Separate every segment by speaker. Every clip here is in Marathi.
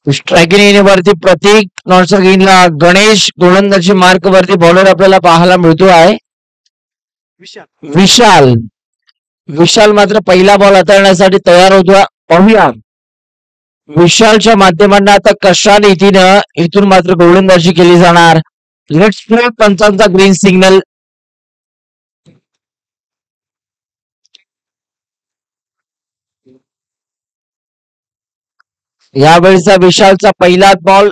Speaker 1: स्ट्रायकिंग एरियावरती प्रतीक, नॉन स्ट्रायकिंगला गणेश, गोलंदाजी मार्क वरती बॉलर आपल्याला पाहायला मिळतो आहे विशाल. विशाल मात्र पहिला बॉल हाताळण्यासाठी तयार होतो. पाहूया विशालच्या माध्यमांना आता कशा रीतीनं इथून मात्र गोलंदाजी केली जाणार. लेट्स प्ले पंचांचा ग्रीन सिग्नल. यावेळीचा विशालचा पहिला बॉल.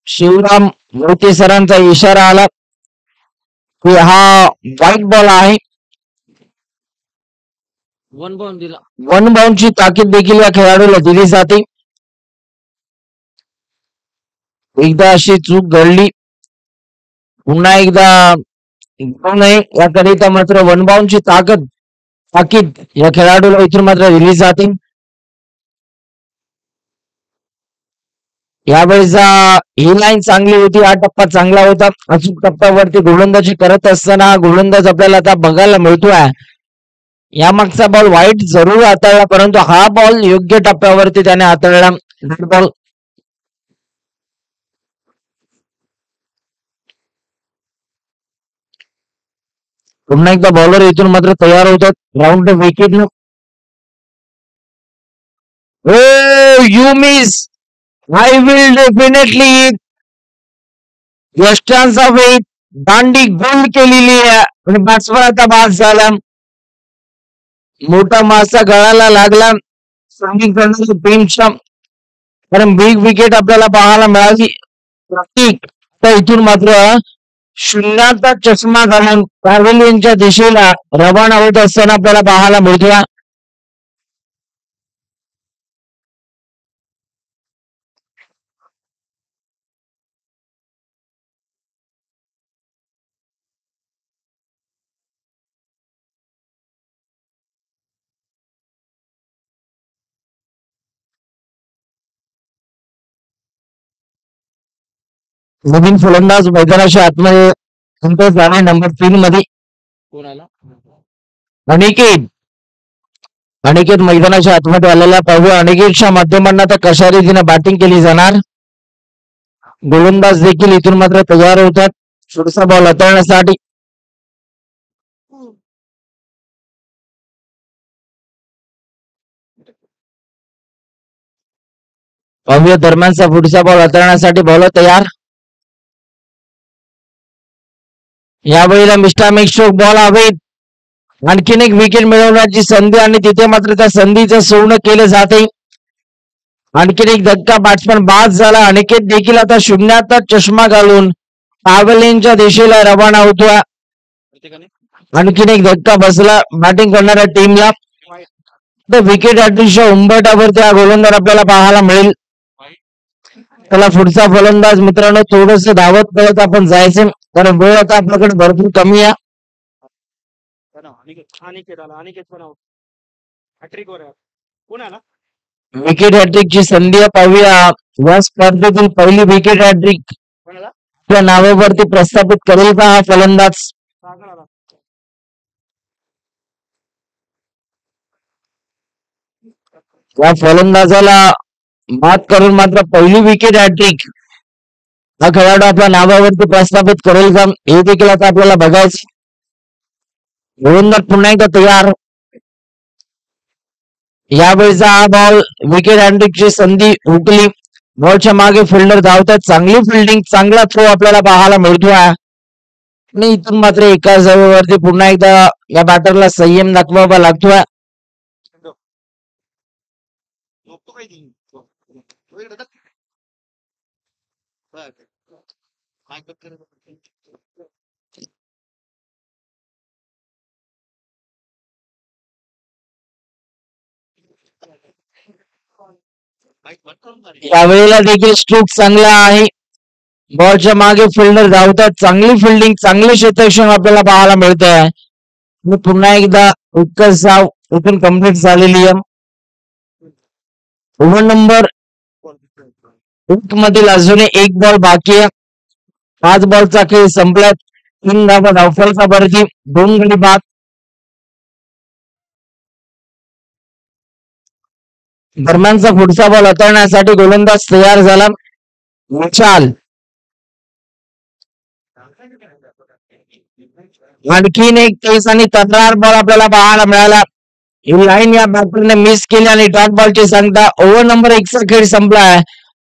Speaker 1: शिवराम मोती सरांचा इशारा आला की हा व्हाईट बॉल आहे. वन बाउंडची ताकीद देखील या खेळाडूला दिली जाते. एकदा अशी चूक घडली पुन्हा एकदा नये याकरिता मात्र वन बाउंडची ताकीद या खेळाडूला इथून मात्र दिली जाते. यावेळेचा ही लाईन चांगली होती. हा टप्पा चांगला होता. अचूक टप्प्यावरती गोलंदाजी करत असताना गोलंदाज आपल्याला आता बघायला मिळतोय. यामागचा बॉल वाईट जरूर हाताळला परंतु हा बॉल योग्य टप्प्यावरती त्याने हाताळला. बॉल पुन्हा एकदा बॉलर इथून मात्र तयार होतात. Round wicket. You miss. I will definitely यष्टांचा वेट दांडी गोल केलेली आहे आणि बॅट्समन आता बाद झाला. मोठा मासा गळाला लागला टीमच्या कारण बिग विकेट आपल्याला पाहायला मिळाली. प्रतीक तर इथून मात्र शून्याचा चष्मा घालून पॅव्हेलियनच्या दिशेला रवाना होत असताना आपल्याला पाहायला मिळतोय. नवीन फलंदाज मैदानाच्या आतमध्ये जाणार नंबर 3 मध्ये अनिकेत मैदानाच्या आतमध्ये आलेला पाहूया. अनिकेतच्या माध्यमांना आता कशा रीतीने बॅटिंग केली जाणार. गोलंदाज देखील इथून मात्र तयार होतात छोटासा बॉल हाताळण्यासाठी. पाहूया दरम्यानचा पुढचा बॉल हाताळण्यासाठी बॉलर तयार. यावेळेला मिस्टर मिक्सोक बॉल हवेत. आणखीन एक विकेट मिळवण्याची संधी आणि तिथे मात्र त्या संधीचं सोडणं केलं जाते. आणखीन एक धक्का बॅट्समन बाद झाला. अनिकेत देखील आता शून्याचा चष्मा घालून पॅव्हेलियनच्या दिशेला रवाना होतोय. आणखीन एक धक्का बसला बॅटिंग करणाऱ्या टीमला. विकेट हॅट्रिकच्या उंबरठ्यावरती हा गोलंदाज आपल्याला पाहायला मिळेल. त्याला पुढचा फलंदाज मित्रांनो थोडस धावत करत आपण जायचं कारण वेळ आता आपल्याकडे भरपूर कमी आहे. विकेट हॅट्रिकची संधी पाहूया. या स्पर्धेतील पहिली विकेट हॅट्रिक त्या नावावरती प्रस्थापित करेल का हा फलंदाज. या फलंदाजाला मात करून मात्र पहिली विकेट हॅट्रिक हा खेळाडू आपल्या नावावरती प्रस्थापित करेल का हे देखील आता आपल्याला बघायचं. गोलंदाज पुन्हा एकदा तयार. यावेळेचा हा बॉल विकेट हॅट्रिकची संधी हुकली. बॉलच्या मागे फिल्डर धावतात. चांगली फिल्डिंग चांगला थ्रो आपल्याला पाहायला मिळतोय आणि इथून मात्र एका जागेवरती पुन्हा एकदा या बॅटरला संयम दाखवावा लागतोय. यावेळेला देखील स्ट्रोक चांगला आहे. बॉलच्या मागे फिल्डर धावतात. चांगली फिल्डिंग चांगले क्षेत्ररक्षण आपल्याला पाहायला मिळत आहे. पुन्हा एकदा उत्कर्ष साव इथून कम्प्लीट झालेली आहे. ओव्हर नंबर 1 मधील अजून एक बॉल बाकी आहे. 5 बॉलचा खेळ संपला. 3 धावा धावफलका वरती 2 गडी बाद. दरम्यानचा पुढचा बॉल हाताळण्यासाठी गोलंदाज तयार झाला विशाल. आणखीन एक केस आणि तक्रार बॉल आपल्याला पाहायला मिळाला. ही लाईन या बॅटरने मिस केली आणि डॉट बॉलची सांगता. ओव्हर नंबर 1 चा खेळ संपलाय.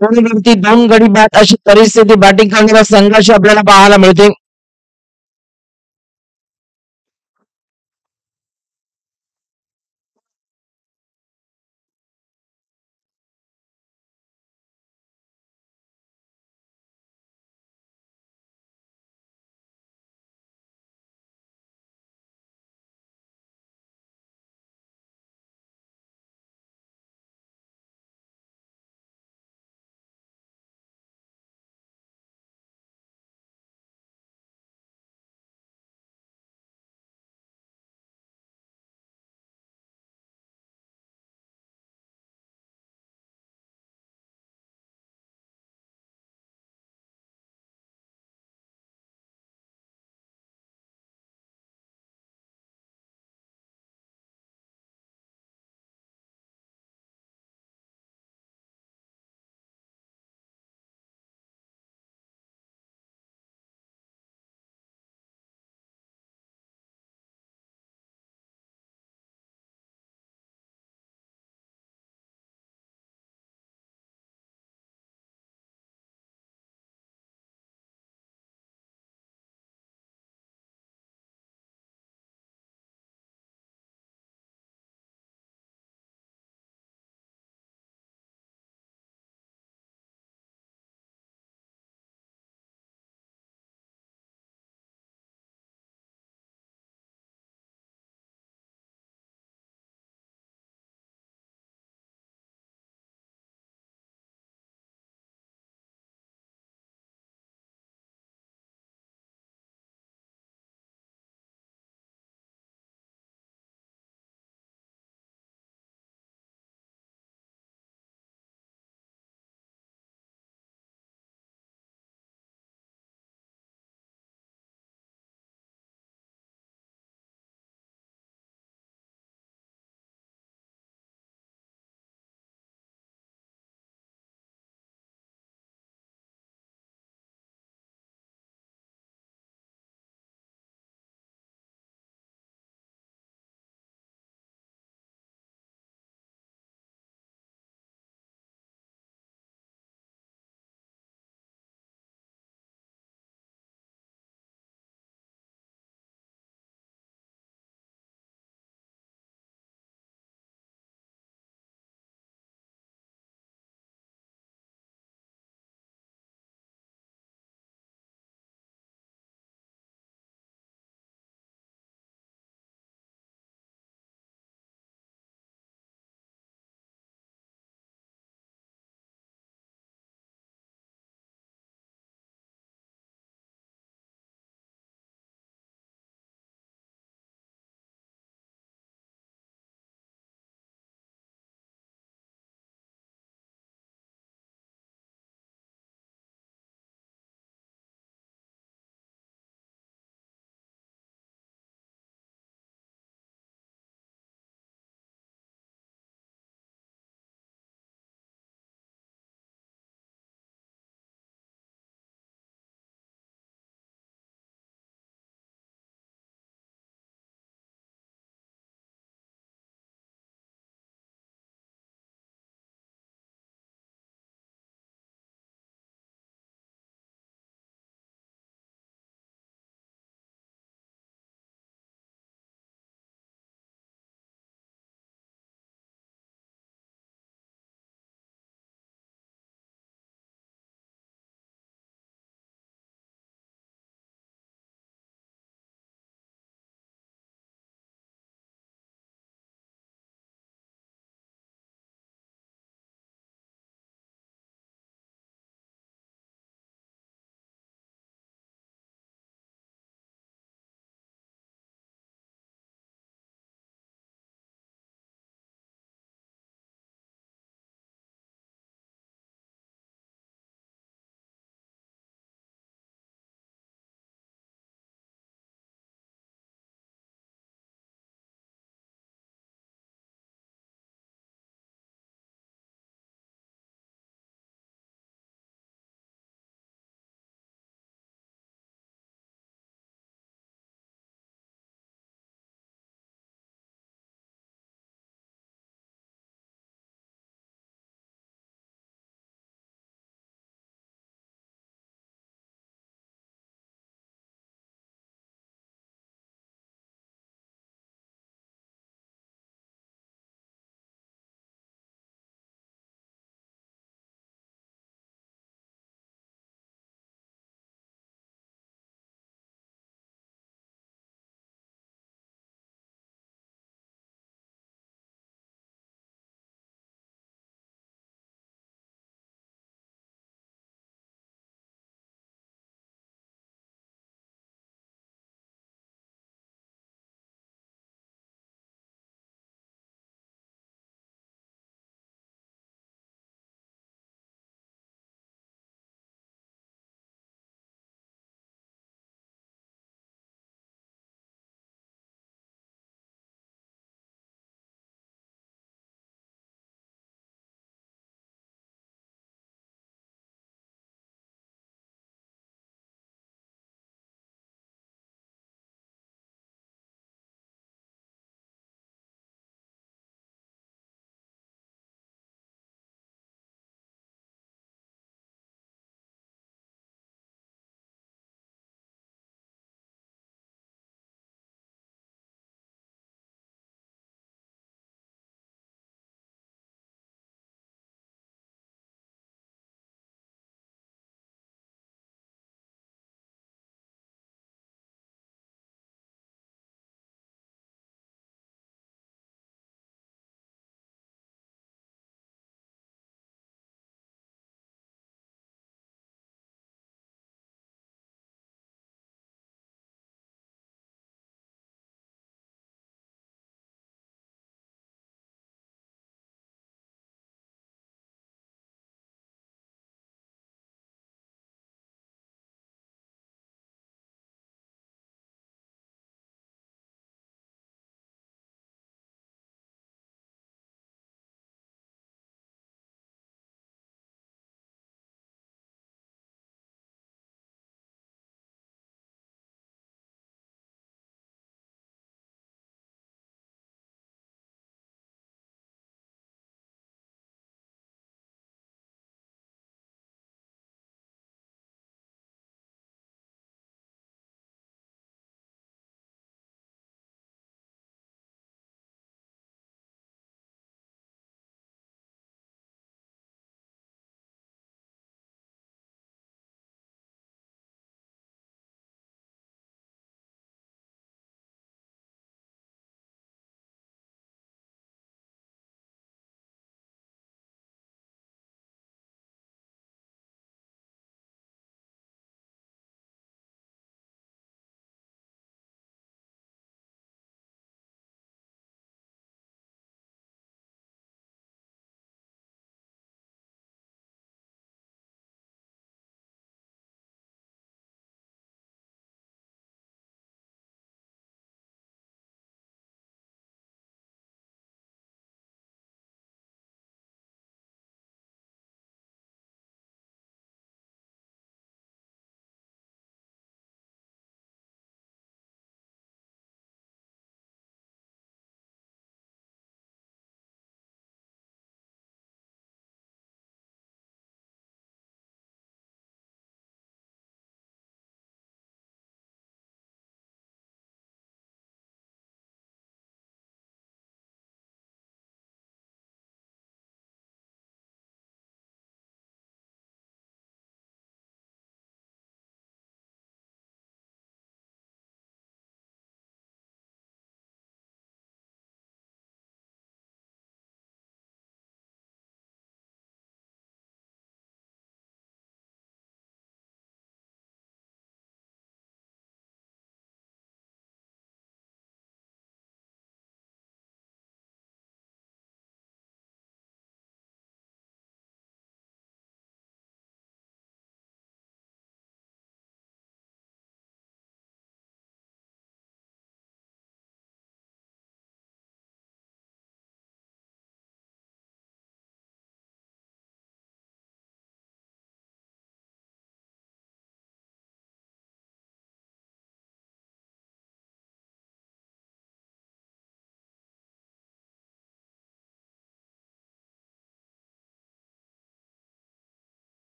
Speaker 1: कोणीवरती 2 गडी बाद अशी परिस्थिती बॅटिंग करणारा संघर्ष आपल्याला पाहायला मिळते.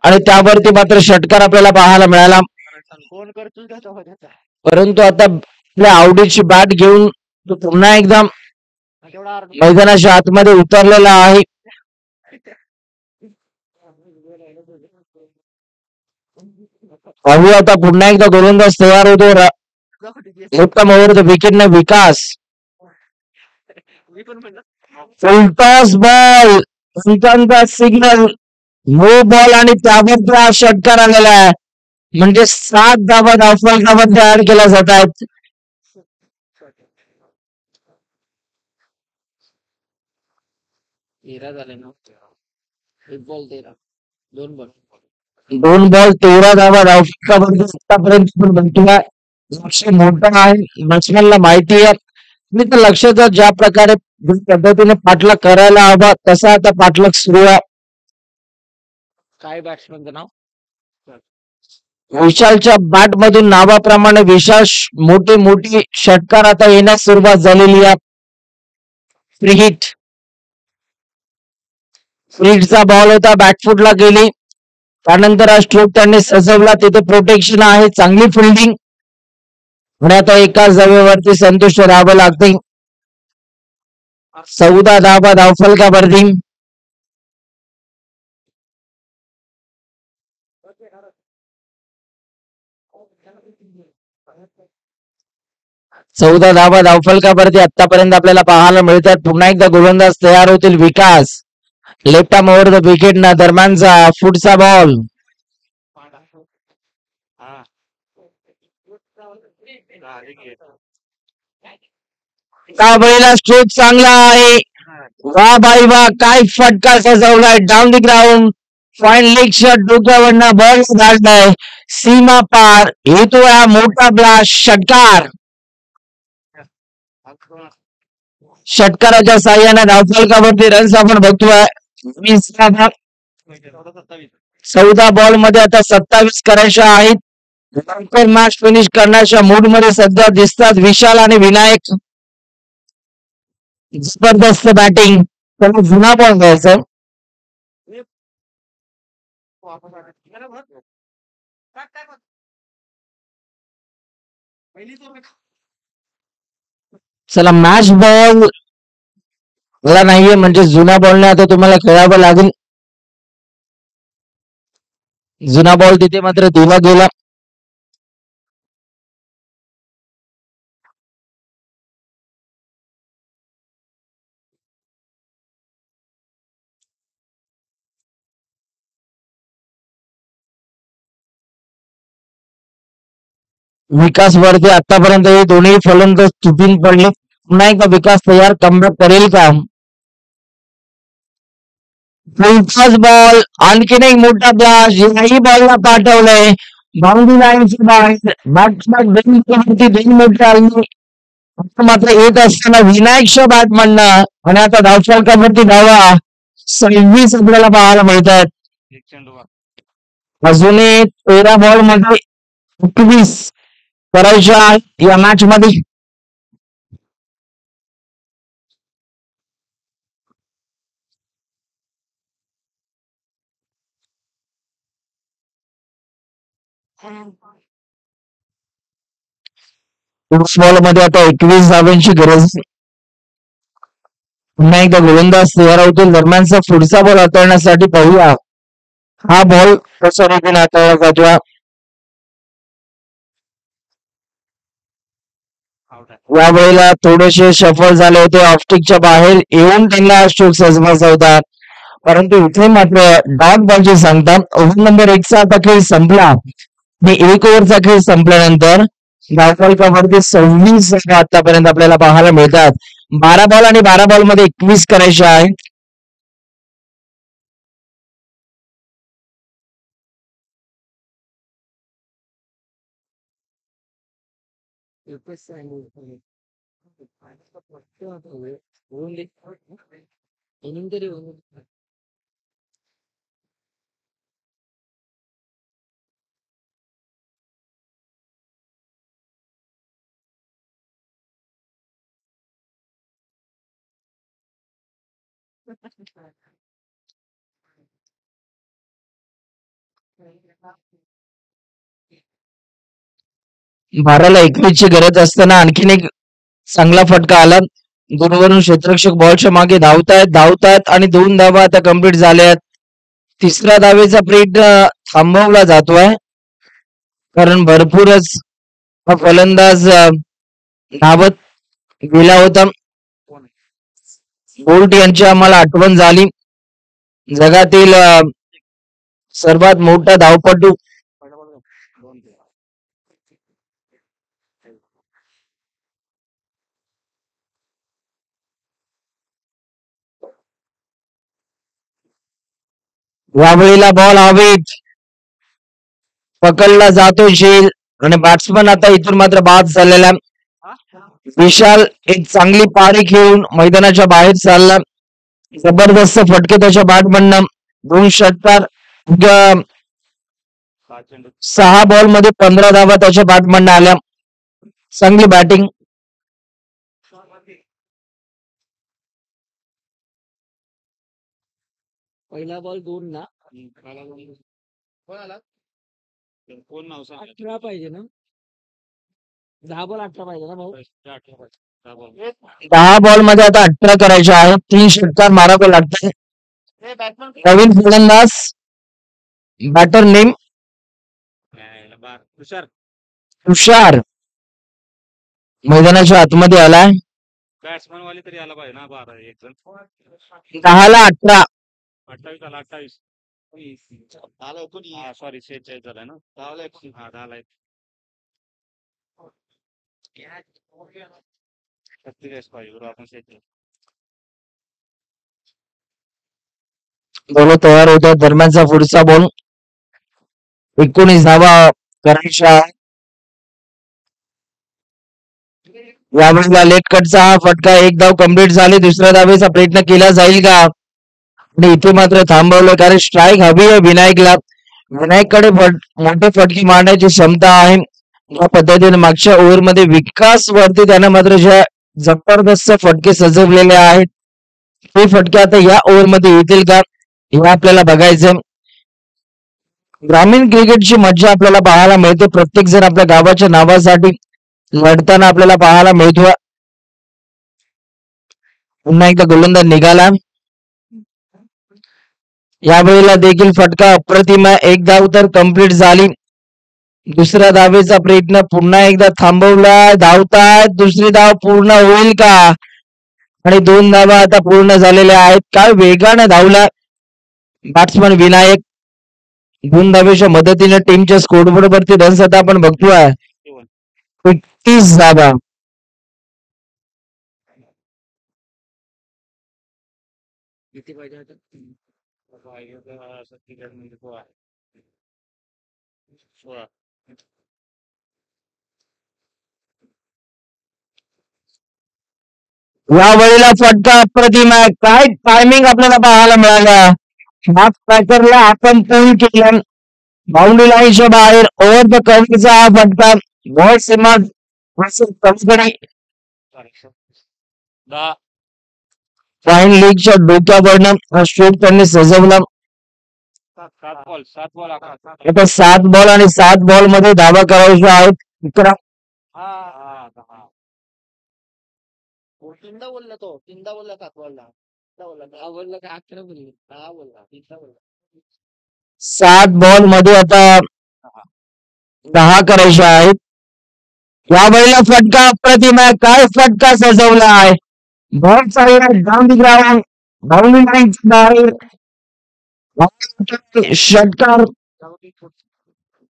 Speaker 1: आणि त्यावरती मात्र षटकार आपल्याला पाहायला मिळाला. परंतु आता आपल्या आवडीची बॅट घेऊन तो पुन्हा एकदा मैदानाच्या आतमध्ये उतरलेला आहे. पाहूया आता पुन्हा एकदा गोलंदाज तयार होतो. उत्तम ओव्हर विकेटने विकास फुलटॉस बॉल पंचांचा सिग्नल नो बॉल आणि त्यावर हा षटकार आलेला आहे. म्हणजे 7 धावा धावफलकामध्ये ऍड केल्या जात आहेत. दोन बॉल 13 धावा धावफलकामध्ये आतापर्यंत पण बनतोय. लक्ष मोठं आहे बॅट्समॅनला माहिती आहे. मी तर लक्षात ज्या प्रकारे पद्धतीने पाठलाग करायला हवा तसा आता पाठलाग सुरू आहे. विशालच्या बॅट मधून नावाप्रमाणे विशाल मोठी मोठी षटकार आता येण्यास सुरुवात झालेली आहे. फ्री हिट फ्रीटचा बॉल होता बॅकफुटला गेली. त्यानंतर हा स्ट्रोक त्यांनी सजवला. तिथे प्रोटेक्शन आहे चांगली फिल्डिंग आणि आता एकाच जागेवरती संतुष्ट राहावं लागते. 14 धावा धावफलकावरती. चौदा धावा धावफलकावरती आतापर्यंत आपल्याला पाहायला मिळतात. पुन्हा एकदा गोलंदाज तयार होतील. Vikas left arm over the wicket ना दरम्यानचा फुटचा बॉल. काबळीला स्ट्रोक चांगला आहे. वा बाई वा काय फटका सजवलाय down the ground. Fine leg shot डोक्यावरनं बॉल झालाय सीमा पार. येतो हा मोठा ब्लास्ट षटकार. षटकाराच्या साह्याने धावफलकावरती रन्स आपण बघतोय. 14 बॉल मध्ये आता 27 करायच्या आहेत. लवकर मॅच फिनिश करण्याच्या मूड मध्ये सध्या दिसतात विशाल आणि विनायक. जबरदस्त बॅटिंग. त्याला जुना बॉल द्यायचा. चला मॅच बॉल मला नाहीये म्हणजे जुना बॉलने आता तुम्हाला खेळावं लागेल. जुना बॉल तिथे मात्र दिला गेला. विकास वरती आतापर्यंत हे दोन्ही फलंदाज तुटून पडले. पुन्हा एकदा विकास तयार कमबॅक करेल का? फुलटॉस बॉल आणखीन एक मोठा ब्लास्ट याही बॉलला पाठवलंय बाउंड्री लाईनची बाहेर. बॅट्समॅन दोन मोठे आले. मात्र येत असताना विनायकच्या बॅट म्हणणं आणि आता धावफलकावरती धावा 26 आपल्याला पाहायला मिळतात. अजूनही 13 बॉल मध्ये 21 करायच्या या मॅच मध्ये. बॉल मध्ये आता 21 धाव्यांची गरज. पुन्हा एकदा गोलंदाज तयार होतील. दरम्यानचा पुढचा बॉल हाताळण्यासाठी पाहूया हा बॉल कशा रीतीने हाताळला जातो. यावेळेला थोडेसे सफल झाले होते. ऑफस्टिकच्या बाहेर येऊन त्यांना स्ट्रोक सजवायचा होता. परंतु इथे मात्र डॉट बॉलची सांगता. ओव्हर नंबर 1 चा आता खेळ संपला आणि 1 ओव्हरचा खेळ संपल्यानंतर धावफलकावरती 26 आतापर्यंत आपल्याला पाहायला मिळतात. 12 बॉल आणि 12 बॉल मध्ये 21 करायचे आहे. भाराला 21 ची गरज असताना आणखीन एक चांगला फटका आला. दूरवरून क्षेत्ररक्षक बॉलच्या मागे धावतायत आणि 2 धावा आता कंप्लीट झाल्या आहेत. तिसऱ्या धावेचा प्रयत्न थांबवला जातोय कारण भरपूरच हा फलंदाज धावत गेला होता. बोल्ट यांची आम्हाला आठवण झाली. जगातील सर्वात मोठा धावपटू. यावेळेला बॉल हवेत पकडला जातो झेल आणि बॅट्समन आता इथून मात्र बाद झालेला. विशाल एक चांगली पारी खेळून मैदानाच्या बाहेर चालला. जबरदस्त फटके त्याच्या बॅटमधनं. 2 षटकार. 6 बॉल मध्ये 15 धावा त्याच्या बॅटमधनं आल्या. चांगली बॅटिंग.
Speaker 2: पहिला बॉल 2 ना.
Speaker 3: कोण नाव सांग
Speaker 2: 18 पाहिजे ना. 10 बॉल 18 पाहिजे ना भाऊ.
Speaker 1: 10 बॉल मध्ये आता 18 करायचे आहेत. 3 षटकार मारावे लागतात. नवीन फलंदाज बॅटर नेम तुषार मैदानाच्या आतमध्ये आलाय.
Speaker 3: बॅट्समन वाले तरी आला पाहिजे ना 12 एक जण
Speaker 1: 10 ला 18.
Speaker 3: 28 आला 28 आला सॉरी 46 झालाय ना 10 ला 36 पाहिजे बरोबर आपण 46
Speaker 1: बॉल तयार होतात. दरम्यानचा पुढचा बॉल 19 धावा करायच्या. यावेळेला लेट कटचा हा फटका. 1 धाव कंप्लीट झाली. दुसऱ्या धावेचा प्रयत्न केला जाईल का. आणि इथे मात्र थांबवलं कारण स्ट्राईक हवी आहे विनायकला. विनायककडे मोठे फटके मारण्याची क्षमता आहे. या पद्धतीने मागच्या ओव्हरमध्ये विकास वरती त्याने मात्र ज्या जबरदस्त फटके सजवलेले आहेत ते फटके आता या ओव्हरमध्ये येतील का हे आपल्याला बघायचं. ग्रामीण क्रिकेटची मज्जा आपल्याला पाहायला मिळते. प्रत्येक जण आपल्या गावाच्या नावासाठी लढताना आपल्याला पाहायला मिळतो. पुन्हा एकदा गोलंदाज निघाला. यावेळेला देखील फटका अप्रतिम आहे. 1 धाव तर कंप्लीट झाली. दुसऱ्या धावेचा प्रयत्न पुन्हा एकदा थांबवला. धावतायत. दुसरी धाव पूर्ण होईल का. आणि 2 धावा आता पूर्ण झालेल्या आहेत. काय वेगाने धावला बॅट्समन विनायक. 2 धावेच्या मदतीने टीमच्या स्कोरबोर्ड वरती रन्स आता आपण बघतोय 31 धावा.
Speaker 2: किती पाहिजे आता.
Speaker 1: यावेळेला फटका अप्रतिम आहे. काय टायमिंग आपल्याला पाहायला मिळाला. हाफ पॅकरला आपण पूल केलं. बाउंड्री लाईनच्या बाहेर ओव्हर द कव्हरचा हा फटका. बॉल सीमा फाईन लीगच्या डोक्यावरनं हा स्ट्रोक त्यांनी सजवला.
Speaker 3: 7 बॉल
Speaker 1: आता 7 बॉल आणि 7 बॉल मध्ये धावा करायच्या आहेत. 11.
Speaker 2: तीनदा बोलला तो. तीनदा बोलला 7 बॉलला. 10 बोलला का 11 बोलले. 10 बोलला. 3दा बोलला.
Speaker 1: 7 बॉल मध्ये आता 10 करायच्या आहेत. यावेळेला फटका अप्रतिम आहे. काय फटका सजवला आहे. बॉल चालला डाऊन दी ग्राउंड. बाउंड्री लाईनच्या बाहेर षटकार.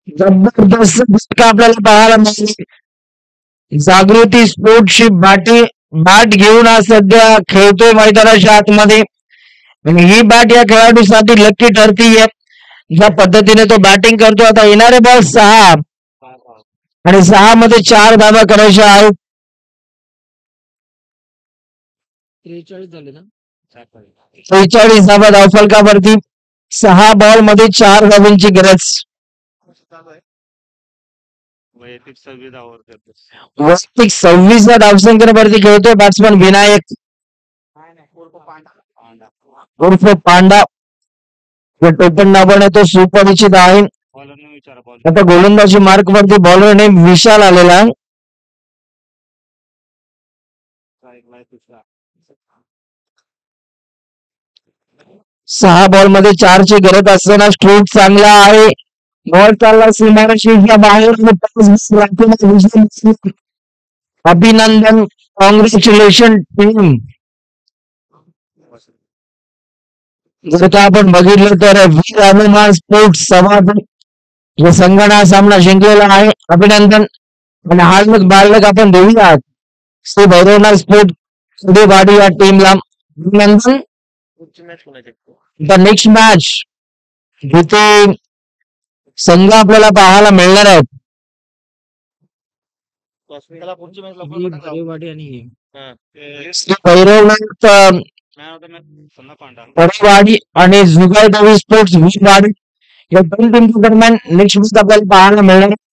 Speaker 1: जबरदस्त फटका आपल्याला पाहायला मिळाला. जागृती स्पोर्ट्सची बॅट घेऊन आज सध्या खेळतोय मैदानाच्या आतमध्ये. आणि ही बॅट या खेळाडूसाठी लकी ठरतीये. ज्या पद्धतीने तो बॅटिंग करतो. आता येणारे बॉल 6 आणि 6 मध्ये 4 धावा करायच्या आहेत.
Speaker 2: 43 झाले ना.
Speaker 1: 43 धावा धावफलकावरती. 6 बॉल मध्ये 4 धावांची गरज.
Speaker 3: वैयक्तिक 26 धावावर करतो.
Speaker 1: वैयक्तिक 26 धावसंख्येवरती खेळतोय बॅट्समन विनायक उर्फ पांडा. जो टोपण नावाने तो सुपरिचित आहे.
Speaker 3: बॉलरने विचारा बॉलर
Speaker 1: आता गोलंदाजी मार्क वरती बॉलर नेम विशाल आलेला आहे.
Speaker 3: ऐकलाय दुसरा
Speaker 1: 6 बॉल मध्ये 4 ची गरज असताना स्ट्रोक चांगला आहे. बॉल चालला सीमारेषेच्या बाहेर आणि पाच राखून विजय. अभिनंदन, कॉंग्रॅच्युलेशन टीम. जर का आपण बघितलं तर वीर हनुमान स्पोर्ट्स समाज या संघाने हा सामना जिंकलेला आहे. अभिनंदन. आणि हार्दिक बालक आपण देऊयात श्री भैरवनाथ स्पोर्ट सुदेवाडी या टीमला अभिनंदन.
Speaker 2: पुढची मॅच कोणाची
Speaker 1: द नेक्स्ट मॅच जिथे संघ आपल्याला पाहायला मिळणार आहेत.
Speaker 2: त्याला पुढची मॅच लवकर
Speaker 3: ते
Speaker 1: Shri Bhairavnath
Speaker 3: man of the match Sanna Panda
Speaker 1: Parewadi आणि जुगाई दवी स्पोर्ट्स विषवाडी या दोन टीमच्या दरम्यान नेक्स्ट मॅच आपल्याला पाहायला मिळणार आहे.